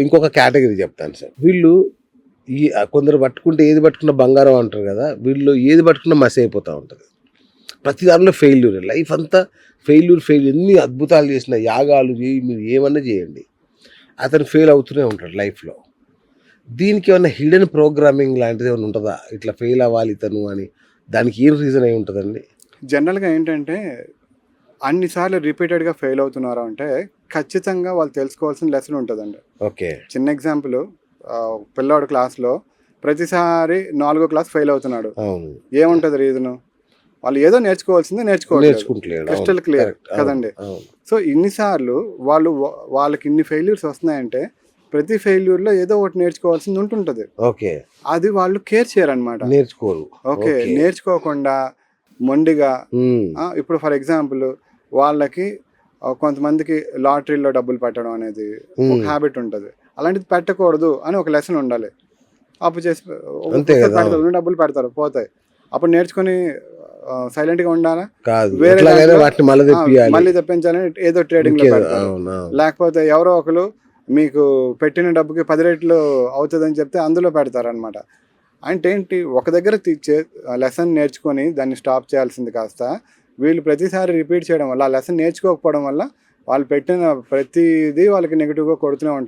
ఇంకొక కేటగిరీ చెప్తాను సార్. వీళ్ళు కొందరు పట్టుకుంటే ఏది పట్టుకున్న బంగారం అంటారు కదా, వీళ్ళు ఏది పట్టుకున్నా మసి అయిపోతూ ఉంటుంది. ప్రతి దానిలో ఫెయిల్యూర్, లైఫ్ అంతా ఫెయిల్యూర్. ఎన్ని అద్భుతాలు చేసిన, యాగాలు చేయి, మీరు ఏమన్నా చేయండి, అతను ఫెయిల్ అవుతూనే ఉంటాడు లైఫ్లో. దీనికి ఏమన్నా హిడెన్ ప్రోగ్రామింగ్ లాంటిది ఏమైనా ఉంటుందా, ఇట్లా ఫెయిల్ అవ్వాలి ఇతను అని? దానికి ఏం రీజన్ అయి ఉంటుందండి? జనరల్గా ఏంటంటే అన్నిసార్లు రిపీటెడ్గా ఫెయిల్ అవుతున్నారా అంటే ఖచ్చితంగా వాళ్ళు తెలుసుకోవాల్సిన లెసన్ ఉంటుందండి. ఓకే. చిన్న ఎగ్జాంపుల్, పిల్లాడు క్లాస్లో ప్రతిసారి 4వ క్లాస్ ఫెయిల్ అవుతున్నాడు. అవును. ఏముంటుంది రీజను? వాళ్ళు ఏదో నేర్చుకోవాల్సిందే నేర్చుకుంటలేడు. క్రిస్టల్ క్లియర్ కదండి. సో ఇన్నిసార్లు వాళ్ళకి ఇన్ని ఫెయిల్యూర్స్ వస్తున్నాయంటే ప్రతి ఫెయిల్యూర్లో ఏదో ఒకటి నేర్చుకోవాల్సింది ఉంటుంటుంది. ఓకే. అది వాళ్ళు కేర్ చేయరనమాట, నేర్చుకోరు. ఓకే. నేర్చుకోకుండా మొండిగా, ఇప్పుడు ఫర్ ఎగ్జాంపుల్ వాళ్ళకి కొంతమందికి లాటరీలో డబ్బులు పెట్టడం అనేది ఒక హ్యాబిట్ ఉంటుంది. అలాంటిది పెట్టకూడదు అని ఒక లెసన్ ఉండాలి. అప్పు చేసి పెడతారు, డబ్బులు పెడతారు, పోతాయి. అప్పుడు నేర్చుకుని సైలెంట్గా ఉండాలా? వేరే మళ్ళీ తెప్పించాలని ఏదో ట్రేడింగ్ లో పెడతారు. లేకపోతే ఎవరో ఒకరు మీకు పెట్టిన డబ్బుకి 10 రెట్లు అవుతుందని చెప్తే అందులో పెడతారనమాట. అంటే ఏంటి, ఒక దగ్గర లెసన్ నేర్చుకొని దాన్ని స్టాప్ చేయాల్సింది కాస్త వీళ్ళు ప్రతిసారి రిపీట్ చేయడం వల్ల, ఆ లెసన్ నేర్చుకోకపోవడం వల్ల వాళ్ళు పెట్టిన ప్రతిదీ వాళ్ళకి నెగిటివ్గా కొడుతూనే ఉంటారు.